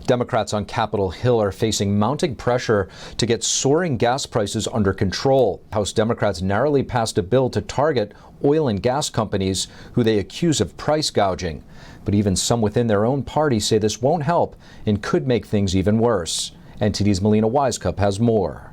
Democrats on Capitol Hill are facing mounting pressure to get soaring gas prices under control. House Democrats narrowly passed a bill to target oil and gas companies who they accuse of price gouging. But even some within their own party say this won't help and could make things even worse. NTD's Melina Wisecup has more.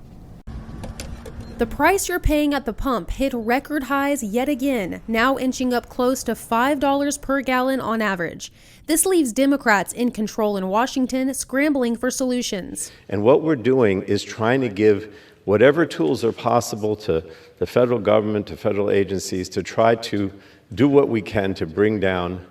The price you're paying at the pump hit record highs yet again, now inching up close to $5 per gallon on average. This leaves Democrats in control in Washington scrambling for solutions. And what we're doing is trying to give whatever tools are possible to the federal government, to federal agencies, to try to do what we can to bring down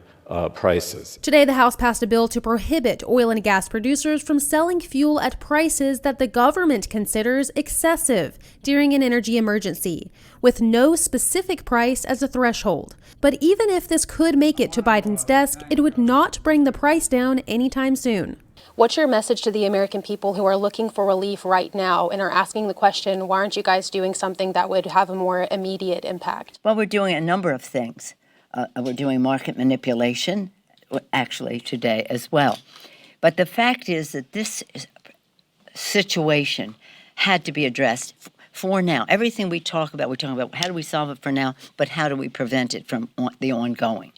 prices. Today, the House passed a bill to prohibit oil and gas producers from selling fuel at prices that the government considers excessive during an energy emergency, with no specific price as a threshold. But even if this could make it to Biden's desk, it would not bring the price down anytime soon. What's your message to the American people who are looking for relief right now and are asking the question, why aren't you guys doing something that would have a more immediate impact? Well, we're doing a number of things. We're doing market manipulation, actually, today as well. But the fact is that this situation had to be addressed for now. Everything we're talking about how do we solve it for now, but how do we prevent it from the ongoing?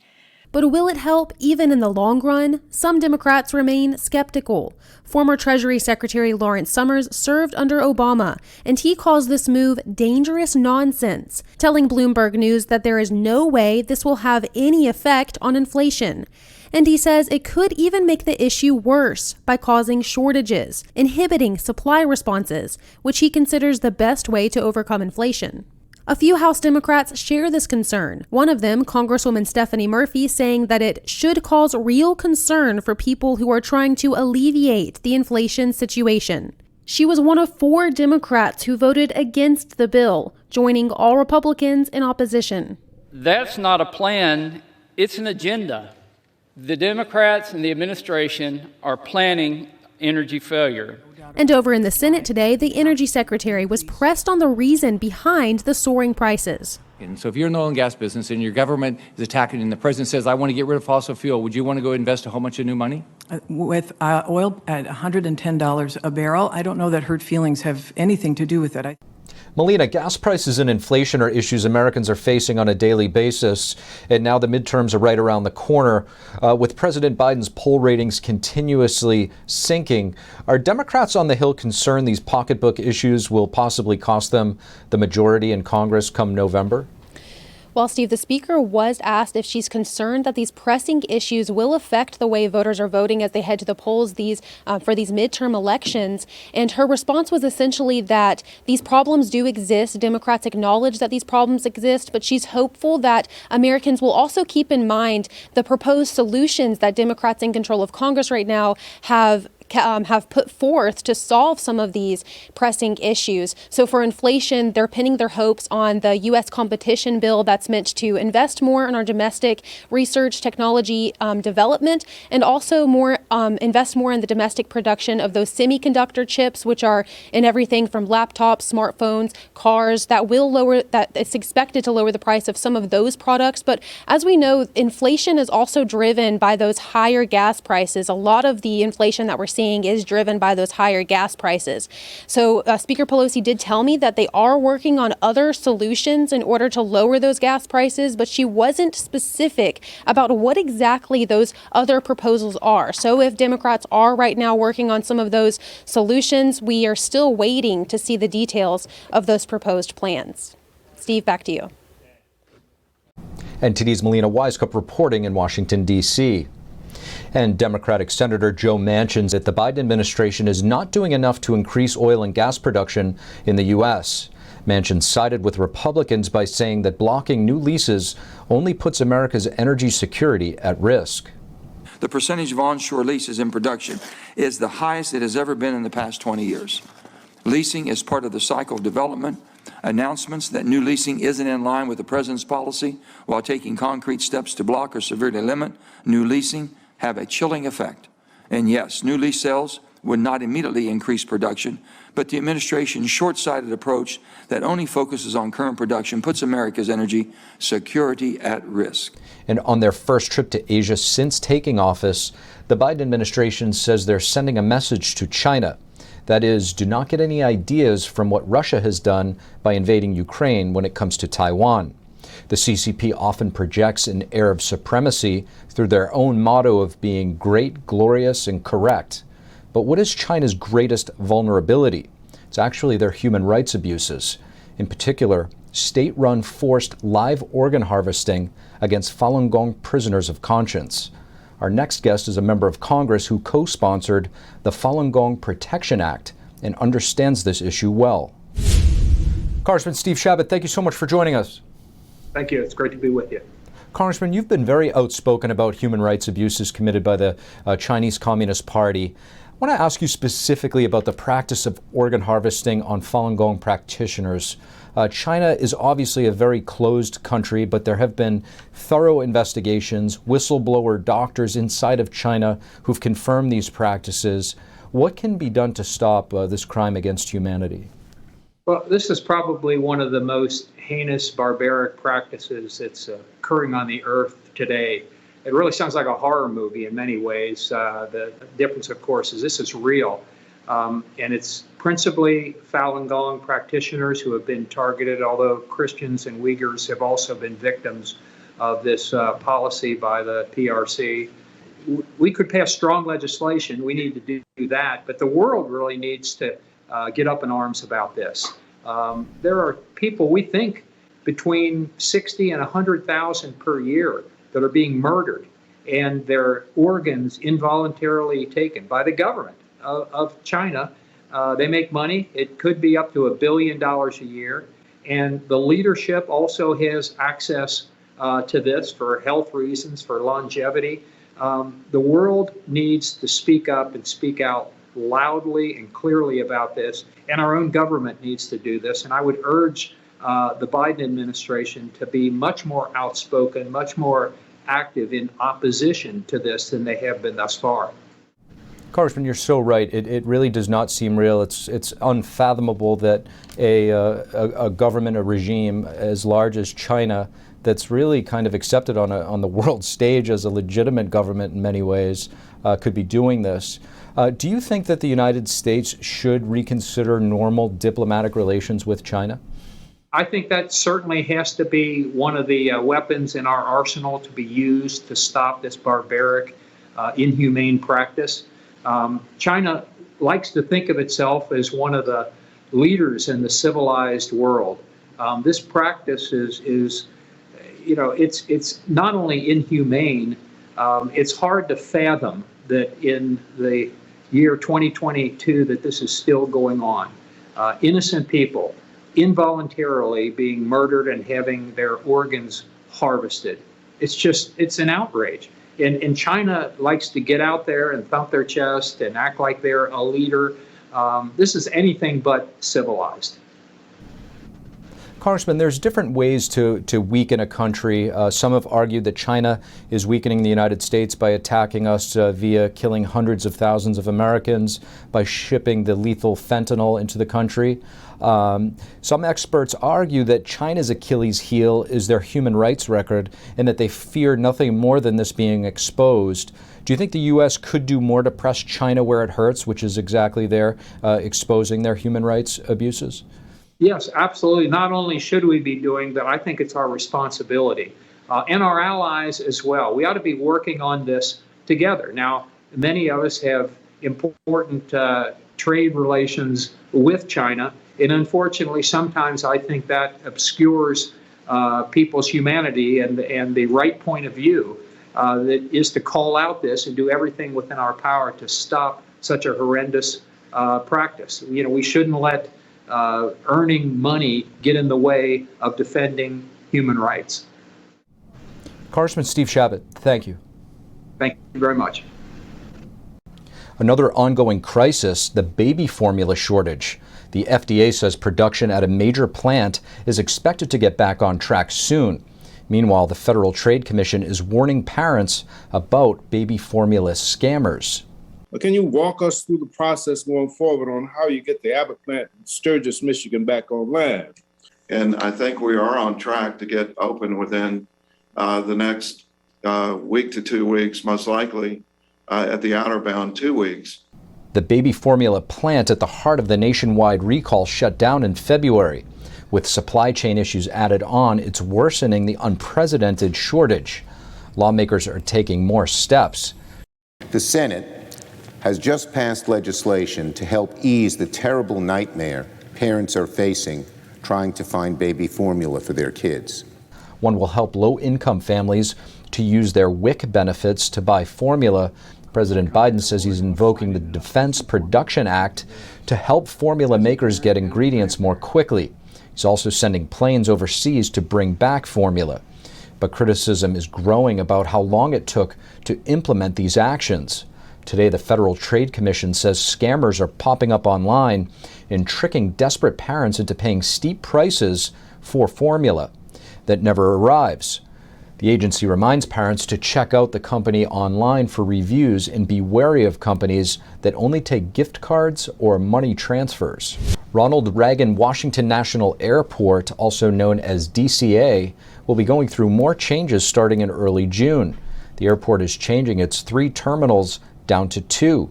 But will it help even in the long run? Some Democrats remain skeptical. Former Treasury Secretary Lawrence Summers served under Obama, and he calls this move dangerous nonsense, telling Bloomberg News that there is no way this will have any effect on inflation. And he says it could even make the issue worse by causing shortages, inhibiting supply responses, which he considers the best way to overcome inflation. A few House Democrats share this concern. One of them, Congresswoman Stephanie Murphy, saying that it should cause real concern for people who are trying to alleviate the inflation situation. She was one of 4 Democrats who voted against the bill, joining all Republicans in opposition. That's not a plan, it's an agenda. The Democrats and the administration are planning energy failure. And over in the Senate today, the Energy Secretary was pressed on the reason behind the soaring prices. And so if you're in the oil and gas business and your government is attacking and the president says, I want to get rid of fossil fuel, would you want to go invest a whole bunch of new money? With oil at $110 a barrel, I don't know that hurt feelings have anything to do with it. Melina, gas prices and inflation are issues Americans are facing on a daily basis, and now the midterms are right around the corner. With President Biden's poll ratings continuously sinking, are Democrats on the Hill concerned these pocketbook issues will possibly cost them the majority in Congress come November? Well, Steve, the speaker was asked if she's concerned that these pressing issues will affect the way voters are voting as they head to the polls for these midterm elections. And her response was essentially that these problems do exist. Democrats acknowledge that these problems exist, but she's hopeful that Americans will also keep in mind the proposed solutions that Democrats in control of Congress right now have put forth to solve some of these pressing issues. So for inflation, they're pinning their hopes on the U.S. competition bill that's meant to invest more in our domestic research, technology development, and also invest more in the domestic production of those semiconductor chips, which are in everything from laptops, smartphones, cars, that it's expected to lower the price of some of those products. But as we know, inflation is also driven by those higher gas prices. A lot of the inflation that we're seeing is driven by those higher gas prices. So Speaker Pelosi did tell me that they are working on other solutions in order to lower those gas prices, but she wasn't specific about what exactly those other proposals are. So if Democrats are right now working on some of those solutions, we are still waiting to see the details of those proposed plans. Steve, back to you. NTD's Melina Wisecup reporting in Washington, D.C. And Democratic Senator Joe Manchin said the Biden administration is not doing enough to increase oil and gas production in the U.S. Manchin sided with Republicans by saying that blocking new leases only puts America's energy security at risk. The percentage of onshore leases in production is the highest it has ever been in the past 20 years. Leasing is part of the cycle of development. Announcements that new leasing isn't in line with the president's policy while taking concrete steps to block or severely limit new leasing have a chilling effect. And yes, new lease sales would not immediately increase production, but the administration's short-sighted approach that only focuses on current production puts America's energy security at risk. And on their first trip to Asia since taking office, the Biden administration says they're sending a message to China. That is, do not get any ideas from what Russia has done by invading Ukraine when it comes to Taiwan. The CCP often projects an air of supremacy through their own motto of being great, glorious, and correct. But what is China's greatest vulnerability? It's actually their human rights abuses. In particular, state-run forced live organ harvesting against Falun Gong prisoners of conscience. Our next guest is a member of Congress who co-sponsored the Falun Gong Protection Act and understands this issue well. Congressman Steve Chabot, thank you so much for joining us. Thank you. It's great to be with you. Congressman, you've been very outspoken about human rights abuses committed by the Chinese Communist Party. I want to ask you specifically about the practice of organ harvesting on Falun Gong practitioners. China is obviously a very closed country, but there have been thorough investigations, whistleblower doctors inside of China who've confirmed these practices. What can be done to stop this crime against humanity? Well, this is probably one of the most heinous, barbaric practices that's occurring on the earth today. It really sounds like a horror movie in many ways. The difference, of course, is this is real. And it's principally Falun Gong practitioners who have been targeted, although Christians and Uyghurs have also been victims of this policy by the PRC. We could pass strong legislation. We need to do that. But the world really needs to get up in arms about this. There are people, we think, between 60 and 100,000 per year that are being murdered and their organs involuntarily taken by the government of China. They make money. It could be up to $1 billion a year. And the leadership also has access to this for health reasons, for longevity. The world needs to speak up and speak out loudly and clearly about this, and our own government needs to do this. And I would urge the Biden administration to be much more outspoken, much more active in opposition to this than they have been thus far. Congressman, you're so right. It really does not seem real. It's unfathomable that a government, a regime as large as China, that's really kind of accepted on the world stage as a legitimate government in many ways, could be doing this. Do you think that the United States should reconsider normal diplomatic relations with China? I think that certainly has to be one of the weapons in our arsenal to be used to stop this barbaric, inhumane practice. China likes to think of itself as one of the leaders in the civilized world. This practice is it's not only inhumane, it's hard to fathom that in the year 2022 that this is still going on. Innocent people involuntarily being murdered and having their organs harvested. It's an outrage. And China likes to get out there and thump their chest and act like they're a leader. This is anything but civilized. Congressman, there's different ways to weaken a country. Some have argued that China is weakening the United States by attacking us via killing hundreds of thousands of Americans, by shipping the lethal fentanyl into the country. Some experts argue that China's Achilles heel is their human rights record and that they fear nothing more than this being exposed. Do you think the U.S. could do more to press China where it hurts, which is exactly there, exposing their human rights abuses? Yes, absolutely. Not only should we be doing that, I think it's our responsibility, and our allies as well. We ought to be working on this together. Now, many of us have important trade relations with China, and unfortunately, sometimes I think that obscures people's humanity and the right point of view that is to call out this and do everything within our power to stop such a horrendous practice. We shouldn't let earning money get in the way of defending human rights. Congressman Steve Chabot, thank you. Thank you very much. Another ongoing crisis, the baby formula shortage. The FDA says production at a major plant is expected to get back on track soon. Meanwhile, the Federal Trade Commission is warning parents about baby formula scammers. Can you walk us through the process going forward on how you get the Abbott plant in Sturgis, Michigan back online? And I think we are on track to get open within the next week to 2 weeks, most likely at the outer bound 2 weeks. The baby formula plant at the heart of the nationwide recall shut down in February. With supply chain issues added on, it's worsening the unprecedented shortage. Lawmakers are taking more steps. The Senate has just passed legislation to help ease the terrible nightmare parents are facing trying to find baby formula for their kids. One will help low-income families to use their WIC benefits to buy formula. President Biden says he's invoking the Defense Production Act to help formula makers get ingredients more quickly. He's also sending planes overseas to bring back formula. But criticism is growing about how long it took to implement these actions. Today, the Federal Trade Commission says scammers are popping up online and tricking desperate parents into paying steep prices for formula that never arrives. The agency reminds parents to check out the company online for reviews and be wary of companies that only take gift cards or money transfers. Ronald Reagan Washington National Airport, also known as DCA, will be going through more changes starting in early June. The airport is changing its 3 terminals down to 2.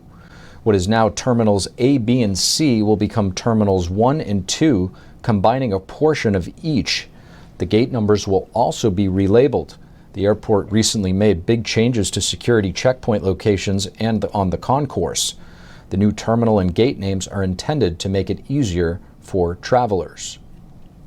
What is now Terminals A, B, and C will become Terminals 1 and 2, combining a portion of each. The gate numbers will also be relabeled. The airport recently made big changes to security checkpoint locations and on the concourse. The new terminal and gate names are intended to make it easier for travelers.